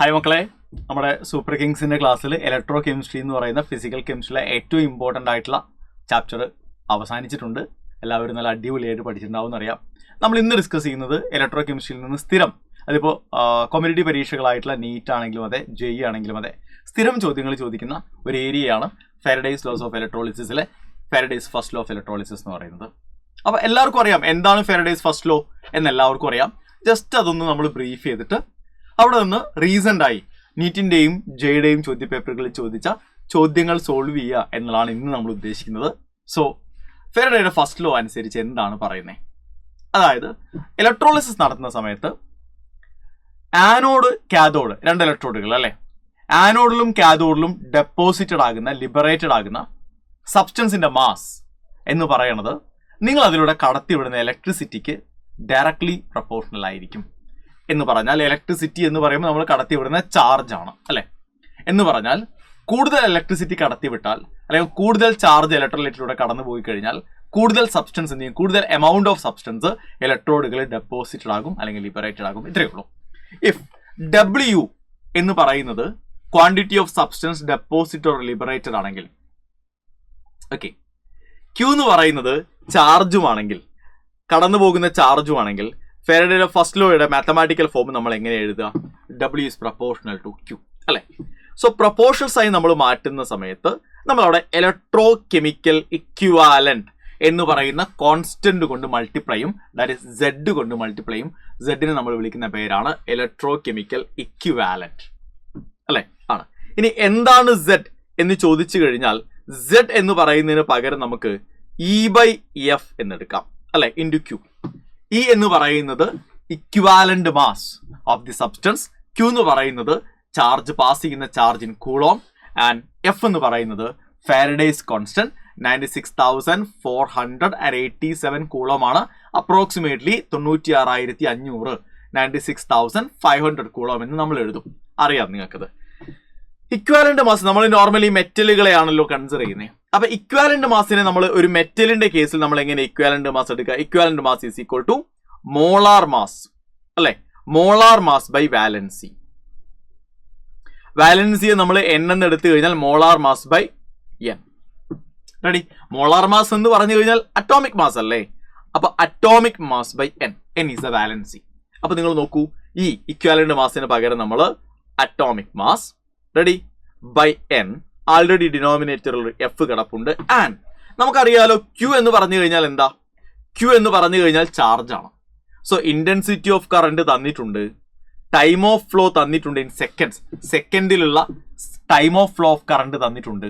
Hi മക്കളെ, നമ്മുടെ super കിങ്സിൻ്റെ ക്ലാസ്സിൽ ഇലക്ട്രോ കെമിസ്ട്രി എന്ന് പറയുന്ന ഫിസിക്കൽ കെമിസ്ട്രിയിലെ ഏറ്റവും ഇമ്പോർട്ടൻ്റ് ആയിട്ടുള്ള ചാപ്റ്റർ അവസാനിച്ചിട്ടുണ്ട്. എല്ലാവരും നല്ല അടിപൊളിയായിട്ട് പഠിച്ചിട്ടുണ്ടാവും എന്നറിയാം. നമ്മൾ ഇന്ന് ഡിസ്കസ് ചെയ്യുന്നത് ഇലക്ട്രോ കെമിസ്ട്രിയിൽ നിന്ന് സ്ഥിരം, അതിപ്പോൾ കോമ്പറ്റേറ്റീവ് പരീക്ഷകളായിട്ടുള്ള നീറ്റ് ആണെങ്കിലും അതെ, JEE ആണെങ്കിലും അതെ, സ്ഥിരം ചോദ്യങ്ങൾ ചോദിക്കുന്ന ഒരു ഏരിയയാണ് ഫാരഡേസ് ലോസ് ഓഫ് ഇലക്ട്രോളിസിസിലെ Faraday's first law of electrolysis എന്ന് പറയുന്നത്. അപ്പോൾ എല്ലാവർക്കും അറിയാം എന്താണ് ഫാരഡേസ് ഫസ്റ്റ് ലോ എന്ന് എല്ലാവർക്കും അറിയാം. ജസ്റ്റ് അതൊന്ന് നമ്മൾ ബ്രീഫ് ചെയ്തിട്ട് അവിടെ നിന്ന് റീസെൻ്റായി നീറ്റിൻ്റെയും JEEയുടെയും ചോദ്യപേപ്പറുകളിൽ ചോദിച്ച ചോദ്യങ്ങൾ സോൾവ് ചെയ്യുക എന്നുള്ളതാണ് ഇന്ന് നമ്മൾ ഉദ്ദേശിക്കുന്നത്. സോ ഫാരഡേയുടെ ഫസ്റ്റ് ലോ അനുസരിച്ച് എന്താണ് പറയുന്നത്? അതായത് ഇലക്ട്രോളിസിസ് നടത്തുന്ന സമയത്ത് ആനോഡ് കാഥോഡ് രണ്ട് ഇലക്ട്രോഡുകൾ അല്ലേ, ആനോഡിലും കാഥോഡിലും ഡെപ്പോസിറ്റഡ് ആകുന്ന ലിബറേറ്റഡ് ആകുന്ന സബ്സ്റ്റൻസിന്റെ മാസ് എന്ന് പറയുന്നത് നിങ്ങൾ അതിലൂടെ കടത്തിവിടുന്ന ഇലക്ട്രിസിറ്റിക്ക് ഡയറക്ട്ലി പ്രൊപ്പോർഷണൽ ആയിരിക്കും. എന്ന് പറഞ്ഞാൽ ഇലക്ട്രിസിറ്റി എന്ന് പറയുമ്പോൾ നമ്മൾ കടത്തിവിടുന്ന ചാർജ് ആണ് അല്ലെ. എന്ന് പറഞ്ഞാൽ കൂടുതൽ ഇലക്ട്രിസിറ്റി കടത്തിവിട്ടാൽ അല്ലെങ്കിൽ കൂടുതൽ ചാർജ് ഇലക്ട്രോലൈറ്റിലൂടെ കടന്നു പോയി കഴിഞ്ഞാൽ കൂടുതൽ സബ്സ്റ്റൻസ് എന്ത് ചെയ്യും, കൂടുതൽ എമൗണ്ട് ഓഫ് സബ്സ്റ്റൻസ് ഇലക്ട്രോഡുകളിൽ ഡെപ്പോസിറ്റഡ് ആകും അല്ലെങ്കിൽ ലിബറേറ്റഡ് ആകും. ഇത്രയേ ഉള്ളൂ. ഇഫ് W എന്ന് പറയുന്നത് quantity of substance deposit or liberated ആണെങ്കിൽ, ഓക്കെ, Q എന്ന് പറയുന്നത് ചാർജുമാണെങ്കിൽ, കടന്നു പോകുന്ന ചാർജുമാണെങ്കിൽ, ഫാരഡേയുടെ ഫസ്റ്റ് ലോയുടെ മാത്തമാറ്റിക്കൽ ഫോം നമ്മൾ എങ്ങനെ എഴുതുക? W is proportional to Q അല്ലെ. സോ പ്രൊപ്പോർഷൻസ് ആയി നമ്മൾ മാറ്റുന്ന സമയത്ത് നമ്മളവിടെ ഇലക്ട്രോ കെമിക്കൽ ഇക്വിവാലന്റ് എന്ന് പറയുന്ന കോൺസ്റ്റന്റ് കൊണ്ട് മൾട്ടിപ്ലൈയും, ദാറ്റ് ഇസ് Z കൊണ്ട് മൾട്ടിപ്ലൈയും. Z നമ്മൾ വിളിക്കുന്ന പേരാണ് ഇലക്ട്രോ കെമിക്കൽ ഇക്വിവാലന്റ് അല്ലെ, ആണ്. ഇനി എന്താണ് Z എന്ന് ചോദിച്ചു കഴിഞ്ഞാൽ Z എന്ന് പറയുന്നതിന് പകരം നമുക്ക് E/F എന്നെടുക്കാം അല്ലെ, ഇൻറ്റു Q. E എന്ന് പറയുന്നത് equivalent mass of the substance, Q എന്ന് പറയുന്നത് ചാർജ് പാസ് ചെയ്യുന്ന charge in coulomb, and F എന്ന് പറയുന്നത് ഫാരഡേസ് കോൺസ്റ്റന്റ് 96,487 കൂളോം ആണ്. അപ്രോക്സിമേറ്റ്ലി 96,500 96,500 കൂളോം എന്ന് നമ്മൾ എഴുതും. അറിയാം നിങ്ങൾക്കത്. ഇക്വാലന്റ് മാസ് നമ്മൾ നോർമലി മെറ്റലുകളെയാണല്ലോ കൺസിഡർ ചെയ്യുന്നത്. അപ്പൊ ഇക്വാലന്റ് മാസിനെ നമ്മൾ ഒരു മെറ്റലിന്റെ കേസിൽ നമ്മൾ എങ്ങനെ ഇക്വാലന്റ് മാസ് എടുക്കുക? Equivalent mass is equal to molar mass അല്ലെ, മോളാർ മാസ് ബൈ വാലൻസി. വാലൻസിയെ നമ്മൾ N എന്ന് എടുത്തു കഴിഞ്ഞാൽ molar mass by N. Ready? Molar mass എന്ന് പറഞ്ഞു കഴിഞ്ഞാൽ അറ്റോമിക് മാസ് അല്ലേ, അപ്പൊ atomic mass by N is the valency. അപ്പൊ നിങ്ങൾ നോക്കൂ, ഈ ഇക്വാലന്റ് മാസിന് പകരം നമ്മൾ atomic mass, ready, by N, already ഡിനോമിനേറ്ററിൽ F കിടപ്പുണ്ട്. ആൻഡ് നമുക്കറിയാലോ Q എന്ന് പറഞ്ഞു കഴിഞ്ഞാൽ എന്താ? Q എന്ന് പറഞ്ഞു കഴിഞ്ഞാൽ ചാർജ് ആണ്. സോ ഇന്റൻസിറ്റി ഓഫ് കറണ്ട് തന്നിട്ടുണ്ട്, ടൈം ഓഫ് ഫ്ലോ തന്നിട്ടുണ്ട് ഇൻ സെക്കൻഡ്സ്, സെക്കൻഡിലുള്ള time of flow of current തന്നിട്ടുണ്ട്,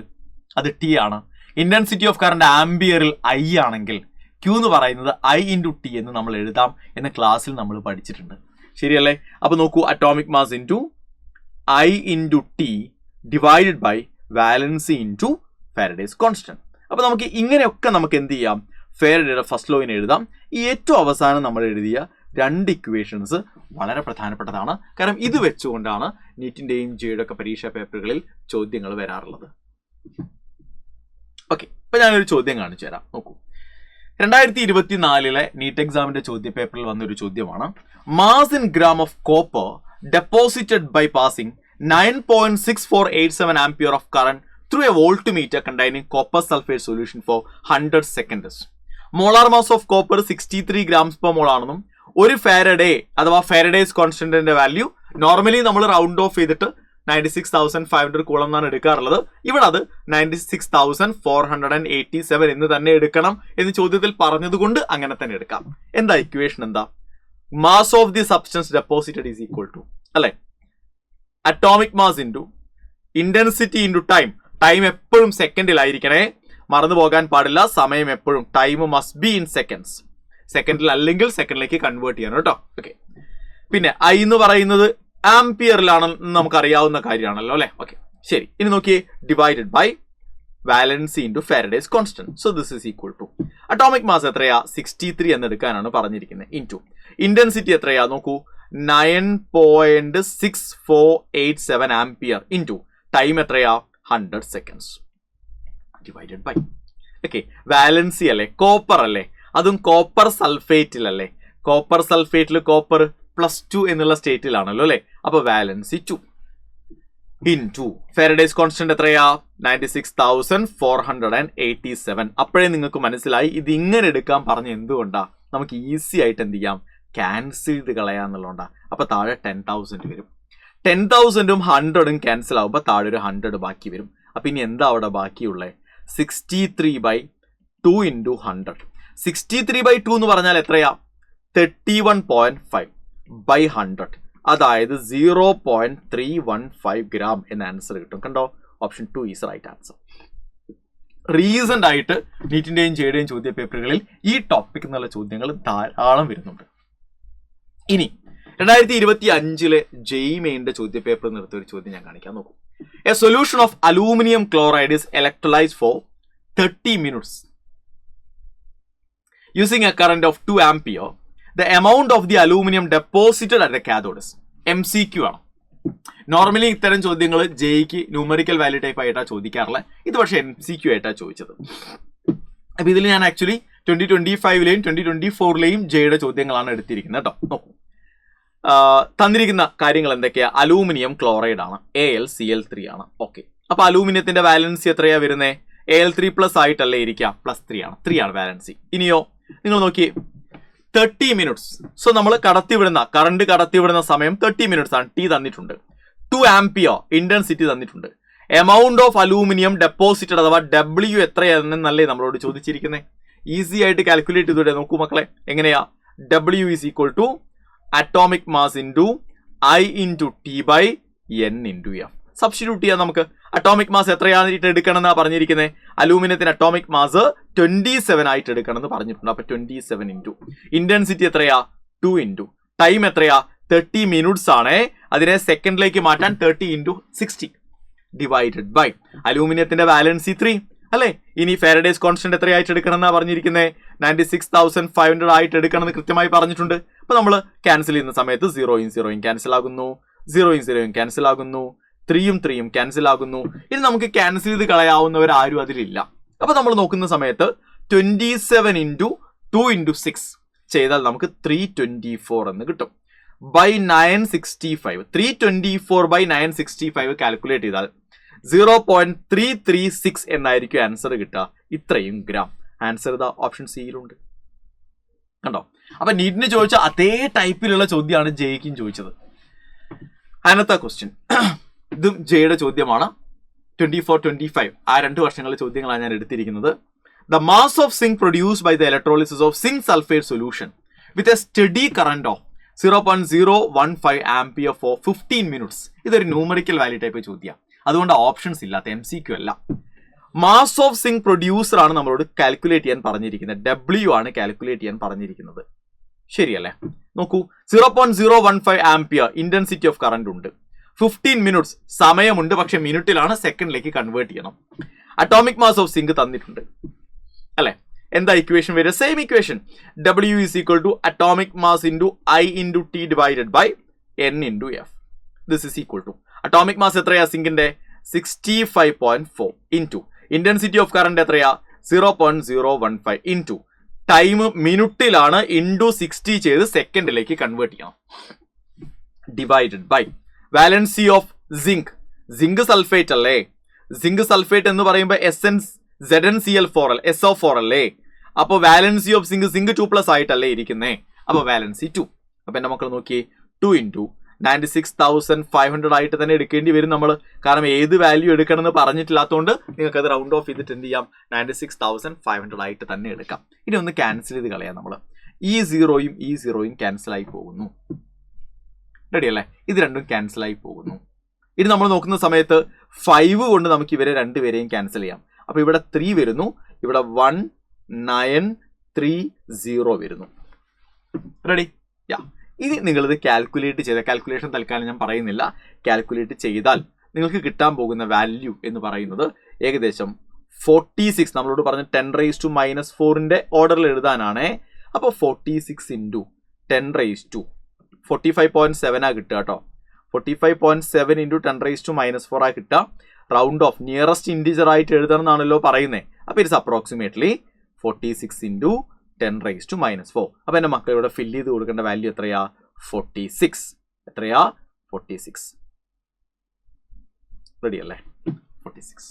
അത് T ആണ്. ഇന്റൻസിറ്റി ഓഫ് കറണ്ട് ആംബിയറിൽ I ആണെങ്കിൽ Q എന്ന് പറയുന്നത് I ഇൻറ്റു T എന്ന് നമ്മൾ എഴുതാം എന്ന് ക്ലാസ്സിൽ നമ്മൾ പഠിച്ചിട്ടുണ്ട്. ശരിയല്ലേ? അപ്പൊ നോക്കൂ, atomic mass into I into T divided by valency into Faraday's constant. അപ്പൊ നമുക്ക് ഇങ്ങനെയൊക്കെ നമുക്ക് എന്ത് ചെയ്യാം? ഫാരഡേയുടെ ഫസ്റ്റ് ലോയിന് എഴുതാം. ഈ ഏറ്റവും അവസാനം നമ്മൾ എഴുതിയ രണ്ട് ഇക്വേഷൻസ് വളരെ പ്രധാനപ്പെട്ടതാണ്. കാരണം ഇത് വെച്ചുകൊണ്ടാണ് നീറ്റിന്റെയും JEEയുടെ ഒക്കെ പരീക്ഷാ പേപ്പറുകളിൽ ചോദ്യങ്ങൾ വരാറുള്ളത്. ഓക്കെ, ഇപ്പൊ ഞാനൊരു ചോദ്യം കാണിച്ചു തരാം. നോക്കൂ, 2024 നീറ്റ് എക്സാമിന്റെ ചോദ്യ പേപ്പറിൽ വന്നൊരു ചോദ്യമാണ്. Mass in gram of copper deposited by passing 9.6487 ampere of current through a voltmeter containing copper sulfate solution for 100 seconds. Molar mass of copper 63 grams per mole ആണെന്നും ഒരു ഫാരഡേ അഥവാ ഫാരഡേസ് കോൺസ്റ്റന്റിന്റെ വാല്യൂ നോർമലി നമ്മൾ round of ചെയ്തിട്ട് 96,500 coulomb എന്നാണ് എടുക്കാറുള്ളത്. ഇവിടെ അത് 96,487 എന്ന് തന്നെ എടുക്കണം എന്ന് ചോദ്യത്തിൽ പറഞ്ഞതുകൊണ്ട് അങ്ങനെ തന്നെ എടുക്കാം. എന്താ ഇക്വേഷൻ? എന്താ? Mass of the substance deposited is equal to അല്ലെ, atomic mass into intensity into time. Time എപ്പോഴും സെക്കൻഡിലായിരിക്കണേ, മറന്നു പോകാൻ പാടില്ല. സമയം എപ്പോഴും time must be in seconds, സെക്കൻഡിൽ അല്ലെങ്കിൽ സെക്കൻഡിലേക്ക് കൺവേർട്ട് ചെയ്യണം കേട്ടോ. ഓക്കെ, പിന്നെ I എന്ന് പറയുന്നത് ആംപിയറിലാണെന്ന് നമുക്ക് അറിയാവുന്ന കാര്യമാണല്ലോ അല്ലെ. ഓക്കെ, ശരി. ഇനി നോക്കിയേ, divided by valency into Faraday's constant. So this is equal to atomic mass എത്രയാ? 63 എന്ന് എടുക്കാനാണ് പറഞ്ഞിരിക്കുന്നത്. ഇൻറ്റു ഇന്റൻസിറ്റി എത്രയാ? നോക്കൂ, 9.6487 ആംപിയർ ഇൻറ്റു ടൈം എത്രയാ? 100 seconds divided by, okay, valency അല്ലേ, കോപ്പർ അല്ലേ, അതും കോപ്പർ സൾഫേറ്റിലല്ലേ. കോപ്പർ സൾഫേറ്റിൽ കോപ്പർ +2 എന്നുള്ള സ്റ്റേറ്റിലാണല്ലോ അല്ലെ. അപ്പൊ വാലൻസി 2. ഇൻറ്റു ഫാരഡേസ് കോൺസ്റ്റന്റ് എത്രയാ 96,487. അപ്പോഴേ നിങ്ങൾക്ക് മനസ്സിലായി ഇത് ഇങ്ങനെ എടുക്കാൻ പറഞ്ഞ എന്തുകൊണ്ടാ, നമുക്ക് ഈസി ആയിട്ട് എന്ത് ചെയ്യാം, ക്യാൻസൽ ചെയ്ത് കളയാന്നുള്ളതുകൊണ്ടാ. അപ്പൊ താഴെ 10,000 വരും. 10,000ഉം 100ഉം ക്യാൻസൽ ആവുമ്പോൾ താഴെ ഒരു 100 ബാക്കി വരും. അപ്പൊ ഇനി എന്താ അവിടെ ബാക്കിയുള്ളത്, 63/2 ഇൻറ്റു 100. 63/2 എന്ന് പറഞ്ഞാൽ എത്രയാ, 31.5/100, അതായത് 0.315 ഗ്രാം എന്ന ആൻസർ കിട്ടും. കണ്ടോ, option 2 is right answer. Recent ആയിട്ട് നീറ്റിന്റെയും ജെയുടെയും ചോദ്യ പേപ്പറുകളിൽ ഈ ടോപ്പിക് എന്നുള്ള ചോദ്യങ്ങൾ ധാരാളം വരുന്നുണ്ട്. ഇനി 2025 ജെയ് മെയിന്റെ ചോദ്യ പേപ്പർ നിർത്തിയ ഒരു ചോദ്യം ഞാൻ കാണിക്കാൻ നോക്കും. A solution of aluminium chloride is electrolysed for 30 minutes using a current of 2 ampere. The amount of the aluminum deposited at the cathode is MCQ ആണ്. നോർമലി ഇത്തരം ചോദ്യങ്ങൾ ജെയ്ക്ക് ന്യൂമറിക്കൽ വാല്യൂ ടൈപ്പ് ആയിട്ടാണ് ചോദിക്കാറുള്ളത്. ഇത് പക്ഷേ MCQ ആയിട്ടാണ് ചോദിച്ചത്. അപ്പൊ ഇതിൽ ഞാൻ ആക്ച്വലി 2025ലെയും 2024ലെയും ജെയുടെ ചോദ്യങ്ങളാണ് എടുത്തിരിക്കുന്നത് കേട്ടോ. നോക്കൂ, തന്നിരിക്കുന്ന കാര്യങ്ങൾ എന്തൊക്കെയാ, അലൂമിനിയം ക്ലോറൈഡ് ആണ്, AlCl3 ആണ്. ഓക്കെ, അപ്പൊ അലൂമിനിയത്തിന്റെ വാലൻസി എത്രയാ വരുന്നത്, Al3+ ആയിട്ടല്ലേ ഇരിക്കുക, +3 ആണ്, 3 ആണ് വാലൻസി. ഇനിയോ നിങ്ങൾ നോക്കിയേ, 30 minutes. സോ നമ്മൾ കറണ്ട് കടത്തിവിടുന്ന സമയം 30 minutes ആണ്. T തന്നിട്ടുണ്ട്. 2 ampere ഇന്റൻസിറ്റി തന്നിട്ടുണ്ട്. എമൗണ്ട് ഓഫ് അലൂമിനിയം ഡെപ്പോസിറ്റഡ് അഥവാ W എത്രയാണെന്നല്ലേ നമ്മളോട് ചോദിച്ചിരിക്കുന്നത്. ഈസി ആയിട്ട് കാൽക്കുലേറ്റ് ചെയ്തൂടെ. നോക്കൂ മക്കളെ, എങ്ങനെയാ, W is equal to atomic mass into I into T/N into F. Substitute ചെയ്യാം നമുക്ക്. അറ്റോമിക് മാസ് എത്രയായിട്ട് എടുക്കണം എന്നാണ് പറഞ്ഞിരിക്കുന്നത്, അലൂമിനിയത്തിന് അറ്റോമിക് മാസ് 27 ആയിട്ട് എടുക്കണം എന്ന് പറഞ്ഞിട്ടുണ്ട്. അപ്പൊ 27 ഇൻറ്റു ഇന്റൻസിറ്റി എത്രയാ, 2 ഇൻറ്റു ടൈം എത്രയാ, 30 minutes ആണ്. അതിനെ സെക്കൻഡിലേക്ക് മാറ്റാൻ 30 ഇൻറ്റു 60 ഡിവൈഡഡ് ബൈ അലൂമിനിയത്തിന്റെ വാലൻസി 3 അല്ലെ. ഇനി ഫാരഡേസ് കോൺസ്റ്റന്റ് എത്രയായിട്ട് എടുക്കണം എന്നാ പറഞ്ഞിരിക്കുന്നത്, 96,500 ആയിട്ട് എടുക്കണം എന്ന് കൃത്യമായി പറഞ്ഞിട്ടുണ്ട്. അപ്പൊ നമ്മൾ ക്യാൻസൽ ചെയ്യുന്ന സമയത്ത് 0യും 0യും ക്യാൻസൽ ആകുന്നു, 0യും 0യും ക്യാൻസൽ ആകുന്നു, 3യും 3യും ക്യാൻസൽ ആകുന്നു. ഇനി നമുക്ക് ക്യാൻസൽ ചെയ്ത് കളയാവുന്നവർ ആരും അതിലില്ല. അപ്പൊ നമ്മൾ നോക്കുന്ന സമയത്ത് 27 ഇൻറ്റു 2 ഇൻറ്റു 6 ചെയ്താൽ നമുക്ക് 324 എന്ന് കിട്ടും. ബൈ 965 324/965 കാൽക്കുലേറ്റ് ചെയ്താൽ 0.336 എന്നായിരിക്കും ആൻസർ കിട്ടുക. ഇത്രയും ഗ്രാം. ആൻസർ ഇതാ ഓപ്ഷൻ സിയിലുണ്ട്. കണ്ടോ, അപ്പൊ നീറ്റിന് ചോദിച്ച അതേ ടൈപ്പിലുള്ള ചോദ്യമാണ് ജെയ്ക്കും ചോദിച്ചത്. അതിനകത്തെ ക്വസ്റ്റ്യൻ ഇതും ജെയുടെ ചോദ്യമാണ്. 24-25 ആ 2 വർഷങ്ങളിലെ ചോദ്യങ്ങളാണ് ഞാൻ എടുത്തിരിക്കുന്നത്. The mass of zinc produced by the electrolysis of zinc sulphate solution with a steady current of 0.015 ampere for 15 minutes. ഇതൊരു ന്യൂമറിക്കൽ വാല്യൂ ടൈപ്പ് ചോദ്യം, അതുകൊണ്ട് ഓപ്ഷൻസ് ഇല്ലാത്ത MCQ അല്ല. മാസ് ഓഫ് സിങ്ക് പ്രൊഡ്യൂസർ ആണ് നമ്മളോട് കാൽക്കുലേറ്റ് ചെയ്യാൻ പറഞ്ഞിരിക്കുന്നത്. W ആണ് കാൽക്കുലേറ്റ് ചെയ്യാൻ പറഞ്ഞിരിക്കുന്നത്. ശരിയല്ലേ? നോക്കൂ, 0.015 ആംപിയർ ഇന്റൻസിറ്റി ഓഫ് കറന്റ് ഉണ്ട്, 15 minutes സമയമുണ്ട്, പക്ഷെ മിനിറ്റിലാണ്, സെക്കൻഡിലേക്ക് കൺവേർട്ട് ചെയ്യണം. അറ്റോമിക് മാസ് ഓഫ് സിങ്ക് തന്നിട്ടുണ്ട് അല്ലെ. എന്താ ഇക്വേഷൻ വരിക, same equation, W is equal to atomic mass into I into T divided by N into F. This is equal to atomic mass എത്രയാ സിങ്കിന്റെ 65.4 ഇൻറ്റു ഇന്റൻസിറ്റി ഓഫ് കറന്റ് എത്രയാ 0.015 into time മിനിറ്റിലാണ് into 60 ചെയ്ത് സെക്കൻഡിലേക്ക് convert ചെയ്യണം divided by valency of zinc sulphate അല്ലേ. Zinc sulphate എന്ന് പറയുമ്പോൾ ZnCl4 SO4 അല്ലേ. അപ്പോൾ വാലൻസി ഓഫ് സിങ്ക് 2+ ആയിട്ടല്ലേ ഇരിക്കുന്നേ. അപ്പോൾ വാലൻസി 2. അപ്പൊ എന്റെ മക്കൾ നോക്കിയേ, 2 ഇൻറ്റു 96,500 ആയിട്ട് തന്നെ എടുക്കേണ്ടി വരും നമ്മൾ. കാരണം ഏത് വാല്യൂ എടുക്കണം എന്ന് പറഞ്ഞിട്ടില്ലാത്തതുകൊണ്ട് നിങ്ങൾക്ക് അത് റൗണ്ട് ഓഫ് ചെയ്തിട്ട് എന്ത് ചെയ്യാം, 96,500 ആയിട്ട് തന്നെ എടുക്കാം. ഇനി ഒന്ന് ക്യാൻസൽ ചെയ്ത് കളയാം നമ്മൾ. ഈ 0യും ക്യാൻസൽ ആയി പോകുന്നു. റെഡി അല്ലേ? ഇത് രണ്ടും ക്യാൻസൽ ആയി പോകുന്നു. ഇനി നമ്മൾ നോക്കുന്ന സമയത്ത് 5 കൊണ്ട് നമുക്ക് ഇവരെ രണ്ടുപേരെയും ക്യാൻസൽ ചെയ്യാം. അപ്പൊ ഇവിടെ 3 വരുന്നു, ഇവിടെ 1930 വരുന്നു. റെഡി? യാ. ഇനി നിങ്ങളിത് കാൽക്കുലേറ്റ് ചെയ്ത, കാൽക്കുലേഷൻ തൽക്കാലം ഞാൻ പറയുന്നില്ല, കാൽക്കുലേറ്റ് ചെയ്താൽ നിങ്ങൾക്ക് കിട്ടാൻ പോകുന്ന വാല്യൂ എന്ന് പറയുന്നത് ഏകദേശം 46. നമ്മളോട് പറഞ്ഞ 10⁻⁻⁴ ഓർഡറിൽ എഴുതാനാണ്. അപ്പോൾ 46 ഇൻറ്റു 10⁻⁴ 45.7 കിട്ടുക കേട്ടോ. 45.7 ഇൻറ്റു 10⁻⁻⁴ കിട്ടുക. റൗണ്ട് ഓഫ് നിയറസ്റ്റ് ഇൻഡിജർ ആയിട്ട് എഴുതണം എന്നാണല്ലോ പറയുന്നത്. അപ്പോൾ ഇറ്റ്സ് അപ്രോക്സിമേറ്റ്ലി 46 ഇൻറ്റു 10⁻⁻⁴. അപ്പൊ എന്റെ മക്കൾ ഇവിടെ ഫില്ല് ചെയ്ത് കൊടുക്കേണ്ട വാല്യൂ എത്രയാ, 46. എത്രയാ, 46. റെഡി അല്ലേ? 46.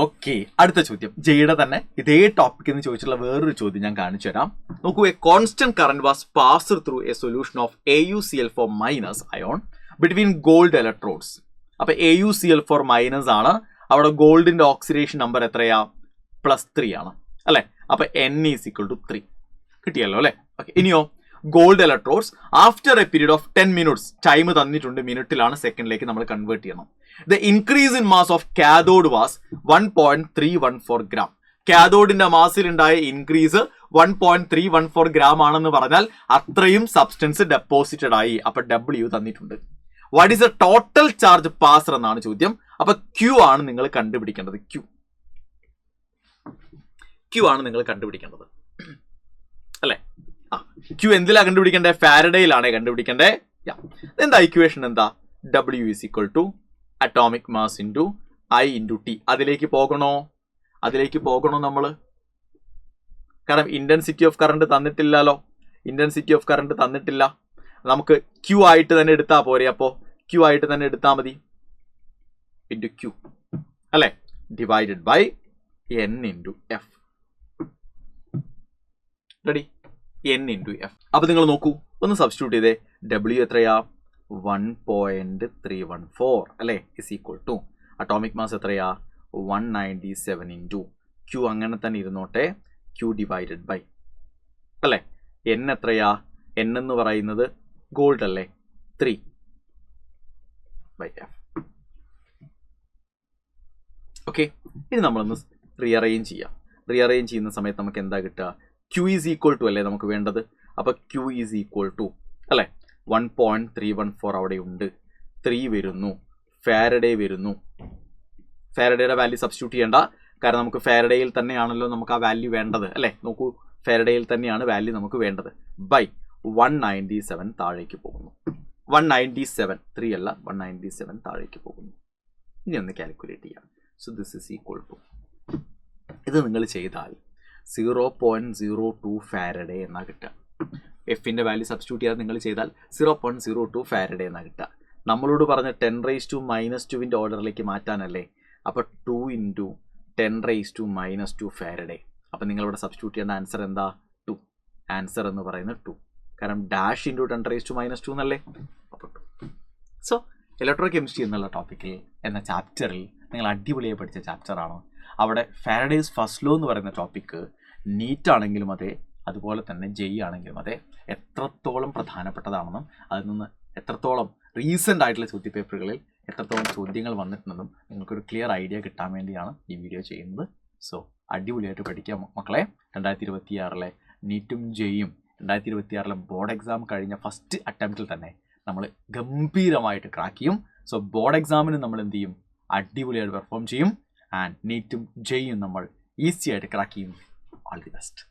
ഓക്കെ, അടുത്ത ചോദ്യം ജെയുടെ തന്നെ ഇതേ ടോപ്പിക് എന്ന് ചോദിച്ചിട്ടുള്ള വേറൊരു ചോദ്യം ഞാൻ കാണിച്ചു തരാം. നോക്കൂ, A constant current was passed through A solution of AuCl4 minus ion between gold electrodes. അപ്പൊ AuCl4 മൈനസ് ആണ്, അവിടെ ഗോൾഡിന്റെ ഓക്സിഡേഷൻ നമ്പർ എത്രയാ? +3 ആണ് അല്ലെ? അപ്പൊ N = 3 കിട്ടിയല്ലോ അല്ലെ? ഓക്കെ, ഇനിയോ gold electrodes after A period of 10 minutes, time തന്നിട്ടുണ്ട്, മിനിറ്റിലാണ്, സെക്കൻഡിലേക്ക് നമ്മൾ കൺവേർട്ട് ചെയ്യണം. The increase in mass of cathode was 1.314 gram. കാഥോഡിന്റെ മാസിൽ ഉണ്ടായ ഇൻക്രീസ് 1.314 gram ആണെന്ന് പറഞ്ഞാൽ അത്രയും സബ്സ്റ്റൻസ് ഡെപ്പോസിറ്റഡ് ആയി. അപ്പൊ W തന്നിട്ടുണ്ട്. What is the total charge passed എന്നാണ് ചോദ്യം. അപ്പൊ Q ആണ് നിങ്ങൾ കണ്ടുപിടിക്കേണ്ടത്. Q ആണ് നിങ്ങൾ കണ്ടുപിടിക്കേണ്ടത് അല്ലെ? Q എന്തിലാ കണ്ടുപിടിക്കേണ്ടത്? ഫാരഡേയിലാണ് കണ്ടുപിടിക്കേണ്ടത്. എന്താ ഇക്വേഷൻ? എന്താ? W = atomic mass into I × T. അതിലേക്ക് പോകണോ നമ്മൾ? കാരണം ഇന്റൻസിറ്റി ഓഫ് കറണ്ട് തന്നിട്ടില്ലല്ലോ. ഇന്റൻസിറ്റി ഓഫ് കറണ്ട് തന്നിട്ടില്ല. നമുക്ക് Q ആയിട്ട് തന്നെ എടുത്താൽ പോരെ? അപ്പോൾ Q ആയിട്ട് തന്നെ എടുത്താൽ മതി. ഇൻറ്റു Q അല്ലെ? Divided by N × F. Ready? N × F. അപ്പൊ നിങ്ങൾ നോക്കൂ, ഒന്ന് സബ്സ്റ്റിറ്റ്യൂട്ട് ചെയ്തേ. W എത്രയാ? 1.314 അല്ലെ? = അറ്റോമിക് മാസ് എത്രയാ? 197 × Q അങ്ങനെ തന്നെ ഇരുന്നോട്ടെ. Q ഡിവൈഡഡ് ബൈ അല്ലെ? N എത്രയാ? N എന്ന് പറയുന്നത് ഗോൾഡ് അല്ലേ? 3/F. ഓക്കെ, ഇനി നമ്മളൊന്ന് റീഅറേഞ്ച് ചെയ്യാം. റീഅറേഞ്ച് ചെയ്യുന്ന സമയത്ത് നമുക്ക് എന്താ കിട്ടുക? Q = അല്ലേ നമുക്ക് വേണ്ടത്? അപ്പൊ Q = അല്ലെ 1.314 അവിടെ ഉണ്ട്. 3 വരുന്നു, ഫാരഡേ വരുന്നു. ഫാരഡേയുടെ വാല്യൂ സബ്സ്റ്റിറ്റ്യൂട്ട് ചെയ്യേണ്ട, കാരണം നമുക്ക് ഫാരഡേയിൽ തന്നെയാണല്ലോ നമുക്ക് ആ വാല്യൂ വേണ്ടത് അല്ലെ? നോക്കൂ, ഫാരഡേയിൽ തന്നെയാണ് വാല്യൂ നമുക്ക് വേണ്ടത്. ബൈ 197 താഴേക്ക് പോകുന്നു. 197, 3 അല്ല, 197 താഴേക്ക് പോകുന്നു. ഇനി ഒന്ന് കാൽക്കുലേറ്റ് ചെയ്യാം. So this is equal to, ഇത് നിങ്ങൾ ചെയ്താൽ 0.02 ഫാരഡേ എന്നാ കിട്ടുക. എഫിന്റെ വാല്യൂ സബ്സ്റ്റിറ്റ്യൂട്ട് ചെയ്യാതെ നിങ്ങൾ ചെയ്താൽ 0.02 ഫാരഡേ എന്നാ കിട്ടുക. നമ്മളോട് പറഞ്ഞ 10⁻⁻² ഓർഡറിലേക്ക് മാറ്റാനല്ലേ? അപ്പൊ 2 × 10⁻⁻² ഫാരഡേ. അപ്പൊ നിങ്ങളിവിടെ സബ്സ്റ്റിറ്റ്യൂട്ട് ചെയ്യേണ്ട ആൻസർ എന്താ? 2. ആൻസർ എന്ന് പറയുന്നത് 2, കാരണം ഡാഷ് × 10⁻⁻² എന്നല്ലേ? അപ്പോൾ 2. സോ ഇലക്ട്രോ കെമിസ്ട്രി എന്നുള്ള ടോപ്പിക്കിൽ എന്ന ചാപ്റ്ററിൽ നിങ്ങൾ അടിപൊളിയായി പഠിച്ച ചാപ്റ്ററാണ്. അവിടെ ഫാരഡേസ് ഫസ്റ്റ് ലോ എന്ന് പറയുന്ന ടോപ്പിക്ക് നീറ്റ് ആണെങ്കിലും അതെ, അതുപോലെ തന്നെ JEE ആണെങ്കിലും അതെ, എത്രത്തോളം പ്രധാനപ്പെട്ടതാണെന്നും അതിൽ നിന്ന് എത്രത്തോളം റീസെൻ്റ് ആയിട്ടുള്ള ചോദ്യപേപ്പറുകളിൽ എത്രത്തോളം ചോദ്യങ്ങൾ വന്നിട്ടുണ്ടെന്നും നിങ്ങൾക്കൊരു ക്ലിയർ ഐഡിയ കിട്ടാൻ വേണ്ടിയാണ് ഈ വീഡിയോ ചെയ്യുന്നത്. സോ അടിപൊളിയായിട്ട് പഠിക്കുക മക്കളെ. 2026 നീറ്റും JEEയും 2026 ബോർഡ് എക്സാം കഴിഞ്ഞ ഫസ്റ്റ് അറ്റംപ്റ്റിൽ തന്നെ നമ്മൾ ഗംഭീരമായിട്ട് ക്രാക്ക് ചെയ്യും. സോ ബോർഡ് എക്സാമിന് നമ്മൾ എന്ത് ചെയ്യും? അടിപൊളിയായിട്ട് പെർഫോം ചെയ്യും. ആൻഡ് നീറ്റും JEEയും നമ്മൾ ഈസി ആയിട്ട് ക്രാക്ക് ചെയ്യും. All the best.